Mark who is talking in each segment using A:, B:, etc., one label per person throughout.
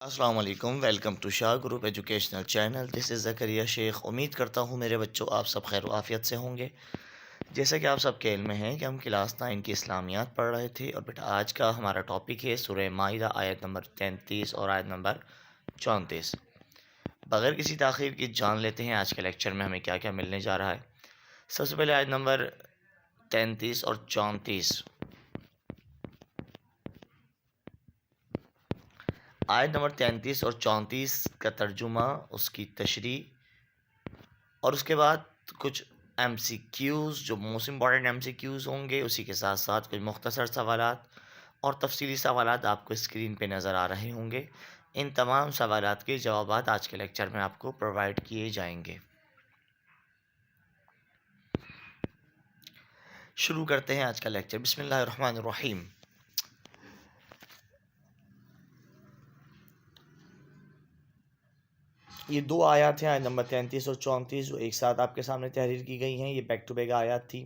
A: السلام علیکم، welcome to Shah group educational channel. This is Zakariya Sheikh. امید کرتا ہوں میرے بچوں آپ سب خیر و عافیت سے ہوں گے. جیسا کہ آپ سب کے علم میں ہے کہ ہم کلاس 9 کی اسلامیات پڑھ رہے تھے، اور بیٹا آج کا ہمارا ٹاپک ہے سورہ مائدہ آیت نمبر 33 اور آیت نمبر 34. بغیر کسی تاخیر کی جان لیتے ہیں آج کے لیکچر میں ہمیں کیا کیا ملنے جا رہا ہے. سب سے پہلے آیت نمبر 33 اور 34. آیت نمبر 33 اور 34 کا ترجمہ، اس کی تشریح، اور اس کے بعد کچھ ایم سی کیوز جو most important M C Qs ہوں گے، اسی کے ساتھ ساتھ کچھ مختصر سوالات اور تفصیلی سوالات آپ کو اسکرین پہ نظر آ رہے ہوں گے. ان تمام سوالات کے جوابات آج کے لیکچر میں آپ کو پرووائڈ کیے جائیں گے. شروع کرتے ہیں آج کا لیکچر. بسم اللہ الرحمن الرحیم. یہ دو آیات ہیں، آیت نمبر 33 اور 34، جو ایک ساتھ آپ کے سامنے تحریر کی گئی ہیں. یہ بیک ٹو بیک آیات تھی.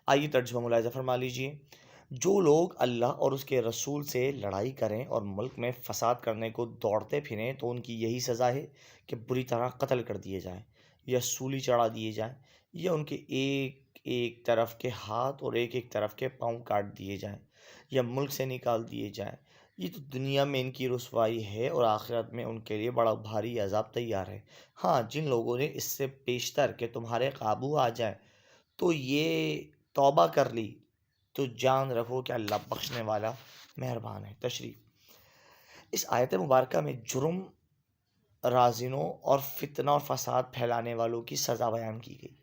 A: آئیے ترجمہ ملاحظہ فرما لیجئے. جو لوگ اللہ اور اس کے رسول سے لڑائی کریں اور ملک میں فساد کرنے کو دوڑتے پھریں تو ان کی یہی سزا ہے کہ بری طرح قتل کر دیے جائیں، یا سولی چڑھا دیے جائیں، یا ان کے ایک ایک طرف کے ہاتھ اور ایک ایک طرف کے پاؤں کاٹ دیے جائیں، یا ملک سے نکال دیے جائیں. یہ تو دنیا میں ان کی رسوائی ہے، اور آخرت میں ان کے لیے بڑا بھاری عذاب تیار ہے. ہاں، جن لوگوں نے اس سے پیشتر کہ تمہارے قابو آ جائیں تو یہ توبہ کر لی تو جان رکھو کہ اللہ بخشنے والا مہربان ہے. تشریح. اس آیت مبارکہ میں جرم رازنوں اور فتنہ اور فساد پھیلانے والوں کی سزا بیان کی گئی.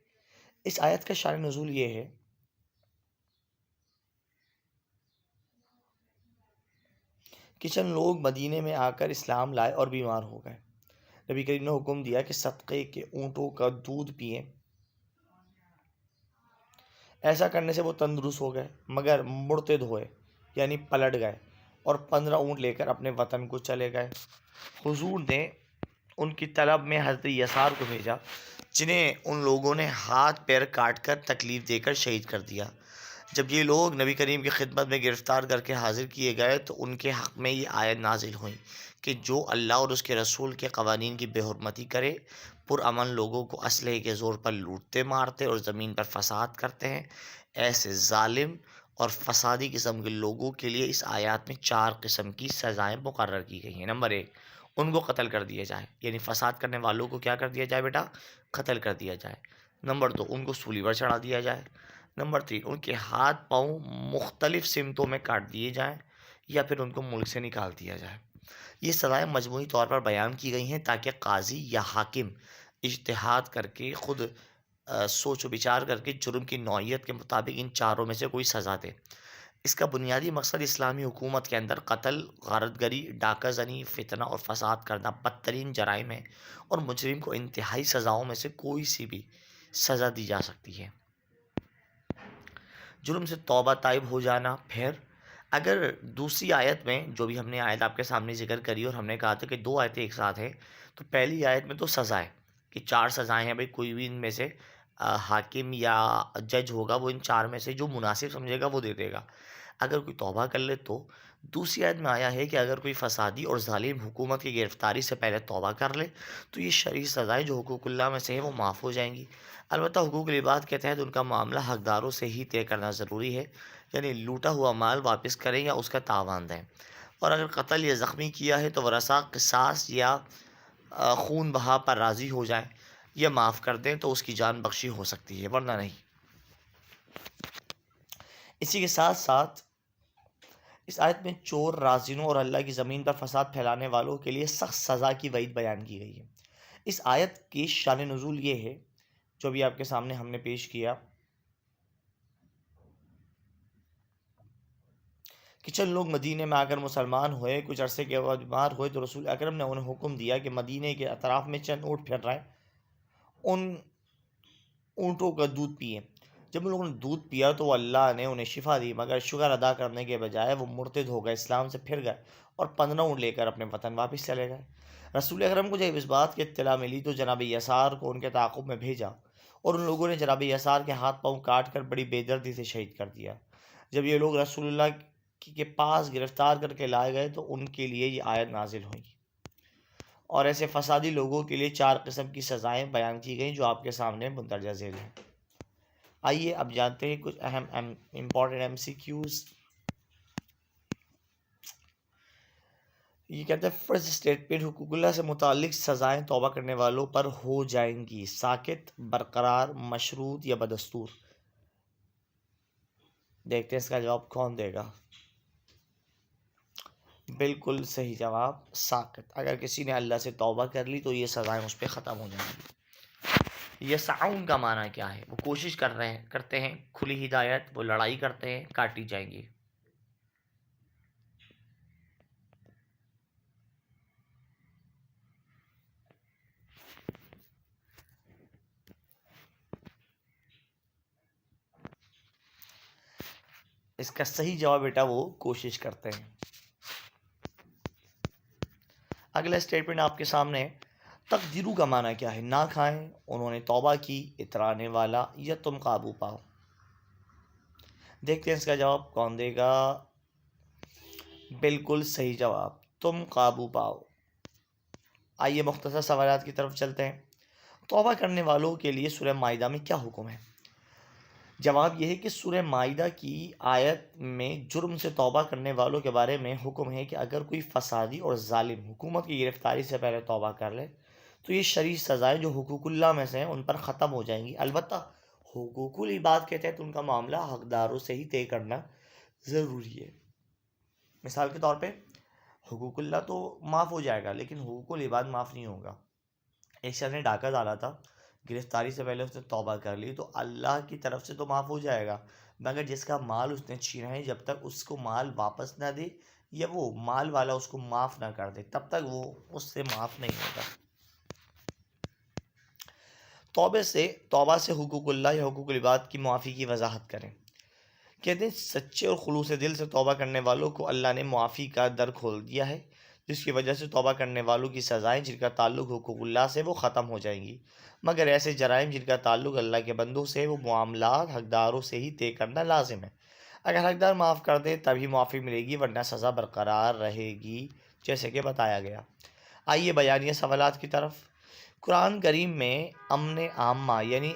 A: اس آیت کا شان نزول یہ ہے کہ چند لوگ مدینے میں آ کر اسلام لائے اور بیمار ہو گئے. نبی کریم نے حکم دیا کہ صدقے کے اونٹوں کا دودھ پئیں. ایسا کرنے سے وہ تندرست ہو گئے، مگر مرتد ہوئے، یعنی پلٹ گئے، اور 15 اونٹ لے کر اپنے وطن کو چلے گئے. حضور نے ان کی طلب میں حضرت یسار کو بھیجا، جنہیں ان لوگوں نے ہاتھ پیر کاٹ کر تکلیف دے کر شہید کر دیا. جب یہ لوگ نبی کریم کی خدمت میں گرفتار کر کے حاضر کیے گئے تو ان کے حق میں یہ آیت نازل ہوئی کہ جو اللہ اور اس کے رسول کے قوانین کی بے حرمتی کرے، پرامن لوگوں کو اسلحے کے زور پر لوٹتے مارتے اور زمین پر فساد کرتے ہیں، ایسے ظالم اور فسادی قسم کے لوگوں کے لیے اس آیات میں 4 قسم کی سزائیں مقرر کی گئی ہیں. نمبر 1، ان کو قتل کر دیا جائے، یعنی فساد کرنے والوں کو کیا کر دیا جائے بیٹا؟ قتل کر دیا جائے. نمبر 2، ان کو سولی پر چڑھا دیا جائے. نمبر 3، ان کے ہاتھ پاؤں مختلف سمتوں میں کاٹ دیے جائیں، یا پھر ان کو ملک سے نکال دیا جائے. یہ سزائیں مجموعی طور پر بیان کی گئی ہیں تاکہ قاضی یا حاکم اجتہاد کر کے خود سوچ و بچار کر کے جرم کی نوعیت کے مطابق ان چاروں میں سے کوئی سزا دے. اس کا بنیادی مقصد اسلامی حکومت کے اندر قتل، غارت گری، ڈاکہ زنی، فتنہ اور فساد کرنا بدترین جرائم ہے، اور مجرم کو انتہائی سزاؤں میں سے کوئی سی بھی سزا دی جا سکتی ہے. جرم سے توبہ طائب ہو جانا. پھر اگر دوسری آیت میں جو بھی ہم نے آیت آپ کے سامنے ذکر کری اور ہم نے کہا تھا کہ 2 آیتیں ایک ساتھ ہیں، تو پہلی آیت میں تو سزا ہے کہ 4 سزائیں ہیں بھائی، کوئی بھی ان میں سے حاکم یا جج ہوگا، وہ ان 4 میں سے جو مناسب سمجھے گا وہ دے دے گا. اگر کوئی توبہ کر لے تو دوسری آیت میں آیا ہے کہ اگر کوئی فسادی اور ظالم حکومت کی گرفتاری سے پہلے توبہ کر لے تو یہ شرعی سزائیں جو حقوق اللہ میں سے ہیں وہ معاف ہو جائیں گی. البتہ حقوق العباد کے تحت ان کا معاملہ حقداروں سے ہی طے کرنا ضروری ہے، یعنی لوٹا ہوا مال واپس کریں یا اس کا تاوان دیں. اور اگر قتل یا زخمی کیا ہے تو ورثاء قصاص یا خون بہا پر راضی ہو جائیں یا معاف کر دیں تو اس کی جان بخشی ہو سکتی ہے، ورنہ نہیں. اسی کے ساتھ ساتھ اس آیت میں چور، رازنوں اور اللہ کی زمین پر فساد پھیلانے والوں کے لیے سخت سزا کی وعید بیان کی گئی ہے. اس آیت کی شان نزول یہ ہے جو بھی آپ کے سامنے ہم نے پیش کیا کہ چند لوگ مدینے میں آ کر مسلمان ہوئے، کچھ عرصے کے بعد بیمار ہوئے تو رسول اکرم نے انہیں حکم دیا کہ مدینے کے اطراف میں چند اونٹ پھر رہے، ان اونٹوں کا دودھ پئیں. جب ان لوگوں نے دودھ پیا تو اللہ نے انہیں شفا دی، مگر شکر ادا کرنے کے بجائے وہ مرتد ہو گئے، اسلام سے پھر گئے اور 15 اونٹ لے کر اپنے وطن واپس چلے گئے. رسول اکرم کو جب اس بات کی اطلاع ملی تو جناب یسار کو ان کے تعاقب میں بھیجا، اور ان لوگوں نے جناب یسار کے ہاتھ پاؤں کاٹ کر بڑی بے دردی سے شہید کر دیا. جب یہ لوگ رسول اللہ کے پاس گرفتار کر کے لائے گئے تو ان کے لیے یہ آیت نازل ہوئی. اور ایسے فسادی لوگوں کے لیے 4 قسم کی سزائیں بیان کی گئیں جو آپ کے سامنے مندرجہ ذیل ہیں۔ آئیے اب جانتے ہیں کچھ اہم امپورٹنٹ MCQs۔ یہ کہتے ہیں فرسٹ اسٹیٹمنٹ، حقوق اللہ سے متعلق سزائیں توبہ کرنے والوں پر ہو جائیں گی، ساکت، برقرار، مشروط یا بدستور؟ دیکھتے ہیں اس کا جواب کون دے گا۔ بالکل صحیح جواب، ساکت۔ اگر کسی نے اللہ سے توبہ کر لی تو یہ سزائیں اس پہ ختم ہو جائیں گی۔ یسعون کا معنی کیا ہے؟ وہ کوشش کرتے ہیں، کھلی ہدایت، وہ لڑائی کرتے ہیں، کاٹی جائیں گی۔ اس کا صحیح جواب بیٹا وہ کوشش کرتے ہیں۔ اگلا اسٹیٹمنٹ آپ کے سامنے، تقدیرو کا معنی کیا ہے؟ نہ کھائیں، انہوں نے توبہ کی، اترانے والا، یا تم قابو پاؤ؟ دیکھتے ہیں اس کا جواب کون دے گا۔ بالکل صحیح جواب، تم قابو پاؤ۔ آئیے مختصر سوالات کی طرف چلتے ہیں۔ توبہ کرنے والوں کے لیے سورہ مائدہ میں کیا حکم ہے؟ جواب یہ ہے کہ سورہ مائدہ کی آیت میں جرم سے توبہ کرنے والوں کے بارے میں حکم ہے کہ اگر کوئی فسادی اور ظالم حکومت کی گرفتاری سے پہلے توبہ کر لے تو یہ شرعی سزائیں جو حقوق اللہ میں سے ہیں ان پر ختم ہو جائیں گی۔ البتہ حقوق العباد کے تحت ان کا معاملہ حقداروں سے ہی طے کرنا ضروری ہے۔ مثال کے طور پہ حقوق اللہ تو معاف ہو جائے گا لیکن حقوق العباد معاف نہیں ہوگا۔ ایک شخص نے ڈاکہ ڈالا تھا، گرفتاری سے پہلے اس نے توبہ کر لی تو اللہ کی طرف سے تو معاف ہو جائے گا، مگر جس کا مال اس نے چھینا ہے جب تک اس کو مال واپس نہ دے یا وہ مال والا اس کو معاف نہ کر دے تب تک وہ اس سے معاف نہیں ہوگا۔ توبہ سے حقوق اللہ یا حقوق العباد کی معافی کی وضاحت کریں۔ کہتے ہیں سچے اور خلوص دل سے توبہ کرنے والوں کو اللہ نے معافی کا در کھول دیا ہے، جس کی وجہ سے توبہ کرنے والوں کی سزائیں جن کا تعلق حقوق اللہ سے وہ ختم ہو جائیں گی، مگر ایسے جرائم جن کا تعلق اللہ کے بندوں سے وہ معاملات حقداروں سے ہی طے کرنا لازم ہے۔ اگر حقدار معاف کر دے تبھی معافی ملے گی ورنہ سزا برقرار رہے گی، جیسے کہ بتایا گیا۔ آئیے بیانیہ سوالات کی طرف۔ قرآن کریم میں امن عامہ یعنی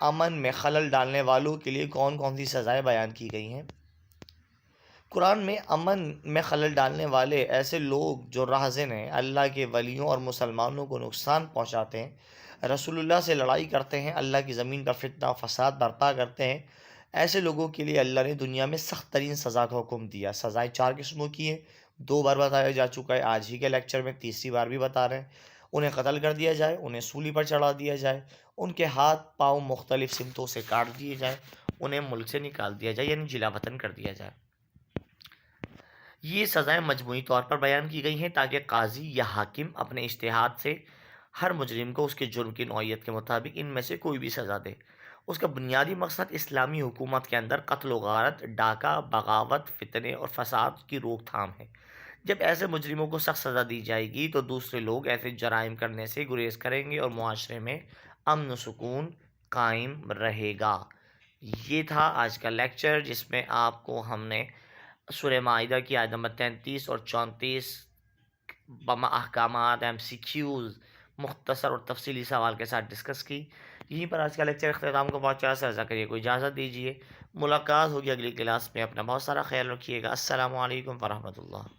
A: امن میں خلل ڈالنے والوں کے لیے کون کون سی سزائیں بیان کی گئی ہیں؟ قرآن میں امن میں خلل ڈالنے والے ایسے لوگ جو راہزن ہیں، اللہ کے ولیوں اور مسلمانوں کو نقصان پہنچاتے ہیں، رسول اللہ سے لڑائی کرتے ہیں، اللہ کی زمین پر فتنہ و فساد برپا کرتے ہیں، ایسے لوگوں کے لیے اللہ نے دنیا میں سخت ترین سزا کا حکم دیا۔ سزائیں 4 قسموں کی ہیں، 2 بار بتایا جا چکا ہے، آج ہی کے لیکچر میں تیسری بار بھی بتا رہے ہیں۔ انہیں قتل کر دیا جائے، انہیں سولی پر چڑھا دیا جائے، ان کے ہاتھ پاؤں مختلف سمتوں سے کاٹ دیے جائیں، انہیں ملک سے نکال دیا جائے یعنی جلا وطن کر دیا جائے۔ یہ سزائیں مجموعی طور پر بیان کی گئی ہیں تاکہ قاضی یا حاکم اپنے اجتہاد سے ہر مجرم کو اس کے جرم کی نوعیت کے مطابق ان میں سے کوئی بھی سزا دے۔ اس کا بنیادی مقصد اسلامی حکومت کے اندر قتل و غارت، ڈاکہ، بغاوت، فتنے اور فساد کی روک تھام ہے۔ جب ایسے مجرموں کو سخت سزا دی جائے گی تو دوسرے لوگ ایسے جرائم کرنے سے گریز کریں گے اور معاشرے میں امن و سکون قائم رہے گا۔ یہ تھا آج کا لیکچر جس میں آپ کو ہم نے سورہ مائدہ کی آیت نمبر 33 اور 34 بما احکامات MCQs مختصر اور تفصیلی سوال کے ساتھ ڈسکس کی۔ یہیں پر آج کا لیکچر اختتام کو پہنچا، سرزا کریے کوئی اجازت دیجیے۔ ملاقات ہوگی اگلی کلاس میں، اپنا بہت سارا خیال رکھیے گا۔ السلام علیکم ورحمۃ اللہ۔